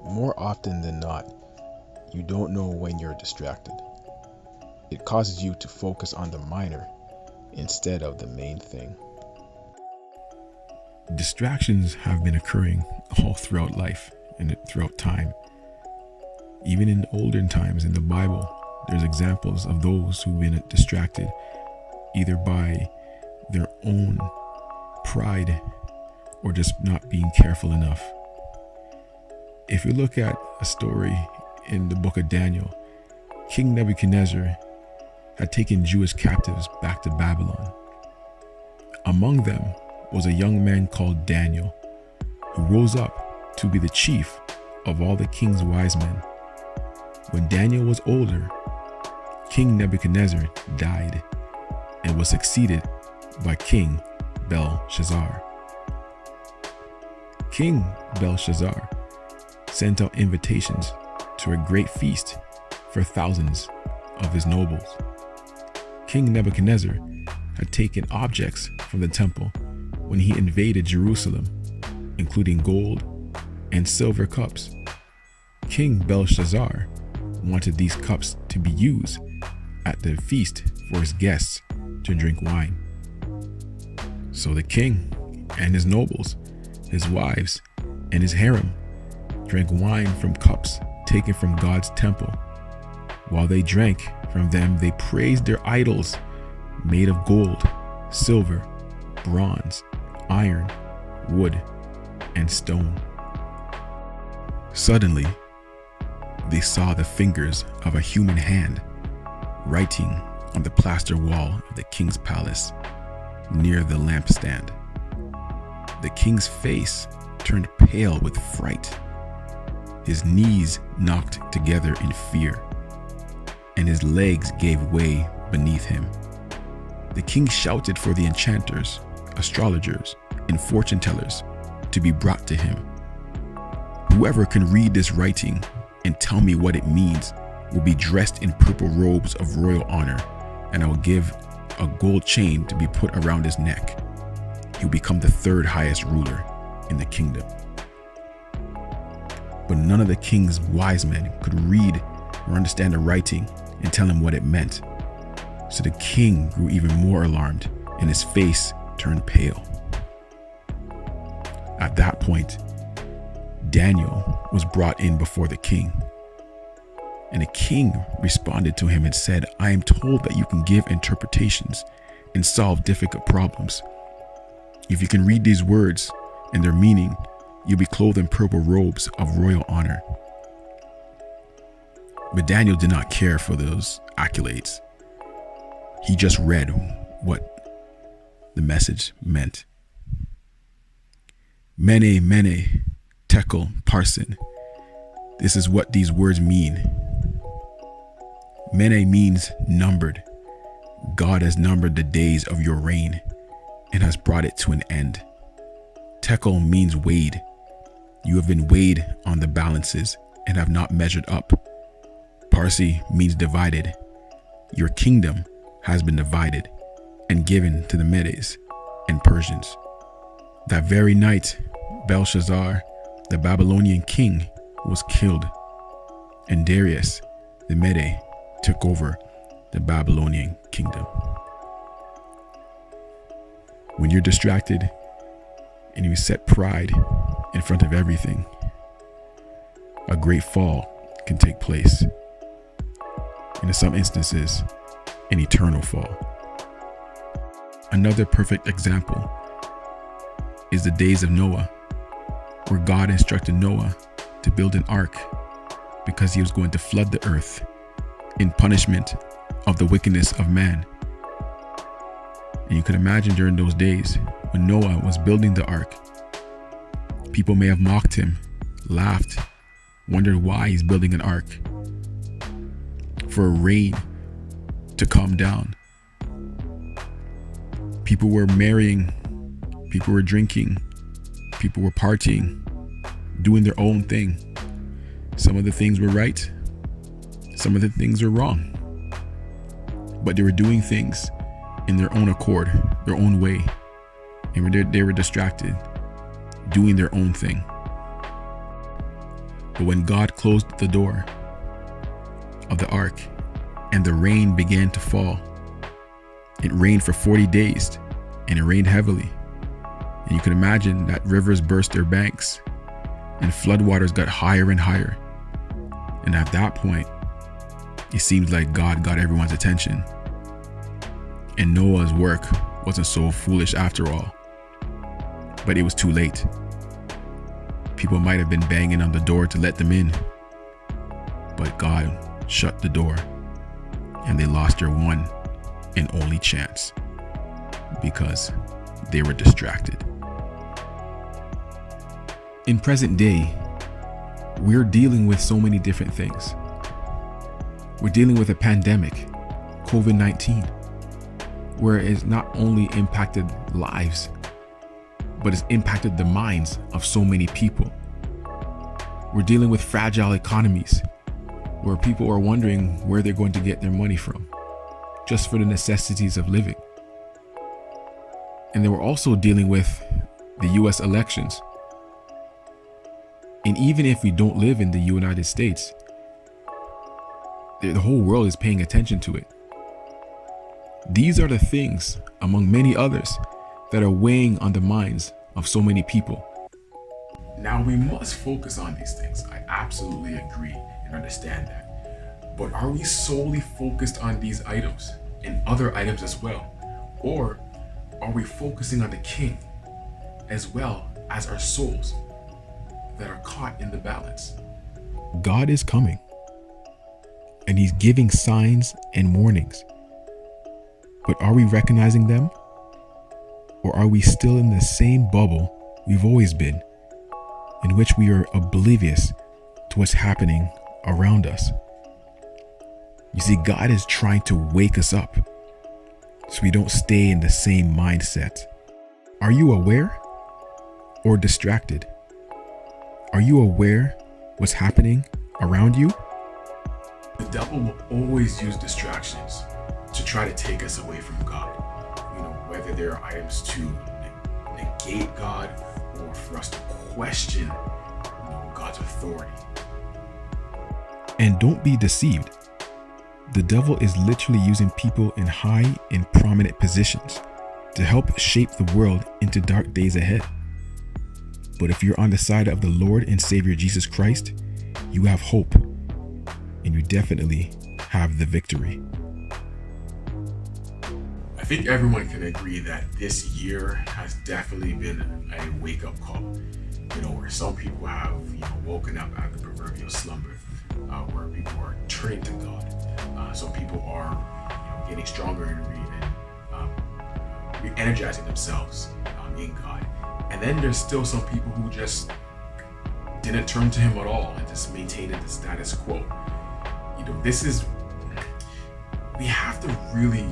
More often than not, you don't know when you're distracted. It causes you to focus on the minor instead of the main thing. Distractions have been occurring all throughout life and throughout time. Even in olden times in the Bible, there's examples of those who've been distracted either by their own pride or just not being careful enough. If you look at a story in the book of Daniel, King Nebuchadnezzar had taken Jewish captives back to Babylon. Among them was a young man called Daniel, who rose up to be the chief of all the king's wise men. When Daniel was older, King Nebuchadnezzar died and was succeeded by King Belshazzar. King Belshazzar sent out invitations to a great feast for thousands of his nobles. King Nebuchadnezzar had taken objects from the temple when he invaded Jerusalem, including gold and silver cups. King Belshazzar wanted these cups to be used at the feast for his guests to drink wine. So the king and his nobles, his wives, and his harem drank wine from cups taken from God's temple. While they drank from them, they praised their idols made of gold, silver, bronze, iron, wood, and stone. Suddenly, they saw the fingers of a human hand writing on the plaster wall of the king's palace near the lampstand. The king's face turned pale with fright. His knees knocked together in fear, and his legs gave way beneath him. The king shouted for the enchanters, astrologers, and fortune tellers to be brought to him. Whoever can read this writing and tell me what it means will be dressed in purple robes of royal honor, and I will give a gold chain to be put around his neck. He will become the third highest ruler in the kingdom. But none of the king's wise men could read or understand the writing and tell him what it meant. So the king grew even more alarmed, and his face turned pale. At that point, Daniel was brought in before the king. And the king responded to him and said, "I am told that you can give interpretations and solve difficult problems. If you can read these words and their meaning, you'll be clothed in purple robes of royal honor." But Daniel did not care for those accolades. He just read what the message meant. Mene, mene, tekel, parsin. This is what these words mean. Mene means numbered. God has numbered the days of your reign and has brought it to an end. Tekel means weighed. You have been weighed on the balances and have not measured up. Parsi means divided. Your kingdom has been divided and given to the Medes and Persians. That very night, Belshazzar, the Babylonian king, was killed, and Darius, the Mede, took over the Babylonian kingdom. When you're distracted and you set pride in front of everything, a great fall can take place. And in some instances, an eternal fall. Another perfect example is the days of Noah, where God instructed Noah to build an ark because he was going to flood the earth in punishment of the wickedness of man. And you could imagine during those days when Noah was building the ark, people may have mocked him, laughed, wondered why he's building an ark. For rain to come down. People were marrying, people were drinking, people were partying, doing their own thing. Some of the things were right, some of the things were wrong. But they were doing things in their own accord, their own way. And they were distracted, doing their own thing. But when God closed the door of the ark and the rain began to fall, it rained for 40 days and it rained heavily. And you can imagine that rivers burst their banks and floodwaters got higher and higher. And at that point, it seems like God got everyone's attention. And Noah's work wasn't so foolish after all. But it was too late. People might have been banging on the door to let them in. But God shut the door and they lost their one and only chance because they were distracted. In present day, we're dealing with so many different things. We're dealing with a pandemic, COVID-19, where it's not only impacted lives, but it's impacted the minds of so many people. We're dealing with fragile economies, where people are wondering where they're going to get their money from, just for the necessities of living. And then we're also dealing with the US elections. And even if we don't live in the United States, the whole world is paying attention to it. These are the things, among many others, that are weighing on the minds of so many people. Now, we must focus on these things. I absolutely agree and understand that. But are we solely focused on these items and other items as well? Or are we focusing on the King as well as our souls that are caught in the balance? God is coming, and he's giving signs and warnings. But are we recognizing them? Or are we still in the same bubble we've always been, in which we are oblivious to what's happening around us? You see, God is trying to wake us up so we don't stay in the same mindset. Are you aware or distracted? Are you aware what's happening around you? The devil will always use distractions to try to take us away from God. Whether there are items to negate God or for us to question God's authority. And don't be deceived. The devil is literally using people in high and prominent positions to help shape the world into dark days ahead. But if you're on the side of the Lord and Savior Jesus Christ, you have hope, and you definitely have the victory. I think everyone can agree that this year has definitely been a wake-up call. Where some people have woken up out of the proverbial slumber, where people are turning to God. Some people are getting stronger and re-energizing themselves in God. And then there's still some people who just didn't turn to him at all and just maintained the status quo. We have to really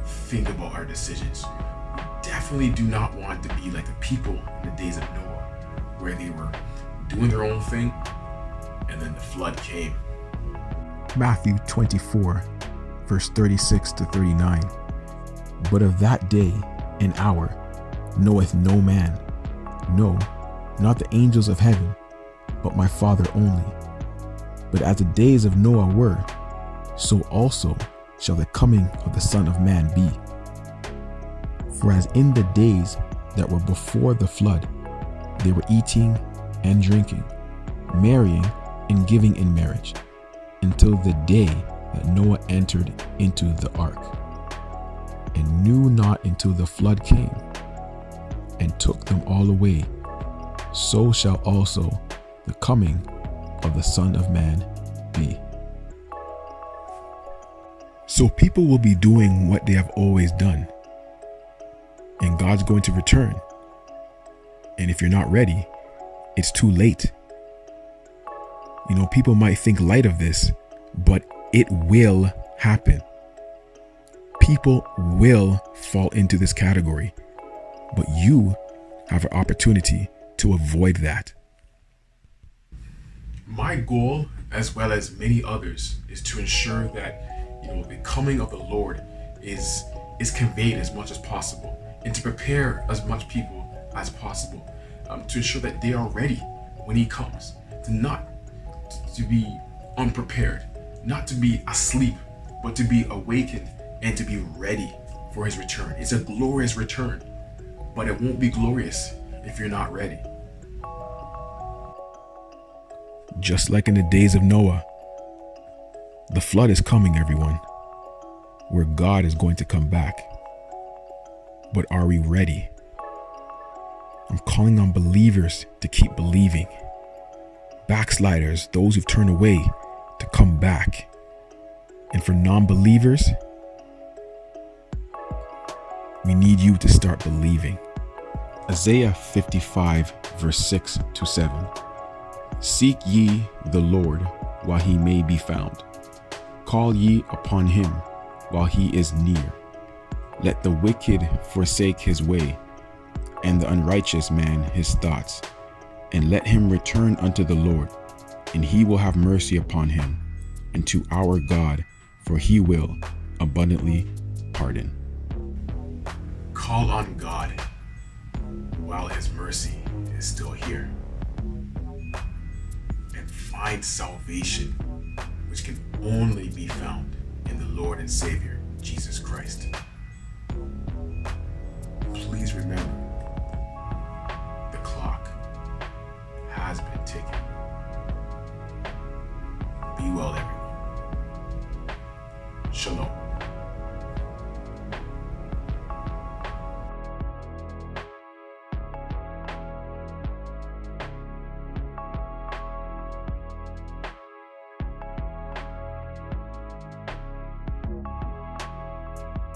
think about our decisions. We definitely do not want to be like the people in the days of Noah, where they were doing their own thing and then the flood came. Matthew 24, verse 36 to 39. But of that day and hour knoweth no man, no, not the angels of heaven, but my Father only. But as the days of Noah were, so also shall the coming of the Son of Man be. For as in the days that were before the flood, they were eating and drinking, marrying and giving in marriage, until the day that Noah entered into the ark, and knew not until the flood came, and took them all away. So shall also the coming of the Son of Man be. So people will be doing what they have always done, and God's going to return. And if you're not ready, it's too late. People might think light of this, but it will happen. People will fall into this category, but you have an opportunity to avoid that. My goal, as well as many others, is to ensure that the coming of the Lord is conveyed as much as possible, and to prepare as much people as possible, to ensure that they are ready when he comes, to not to be unprepared, not to be asleep, but to be awakened and to be ready for his return. It's a glorious return, but it won't be glorious if you're not ready. Just like in the days of Noah, the flood is coming, everyone, where God is going to come back. But are we ready? I'm calling on believers to keep believing. Backsliders, those who've turned away, to come back. And for non-believers, we need you to start believing. Isaiah 55 verse 6 to 7. Seek ye the Lord while he may be found. Call ye upon him while he is near. Let the wicked forsake his way, and the unrighteous man his thoughts, and let him return unto the Lord, and he will have mercy upon him, and to our God, for he will abundantly pardon. Call on God while his mercy is still here, and find salvation, which can only be found in the Lord and Savior, Jesus Christ. Please remember,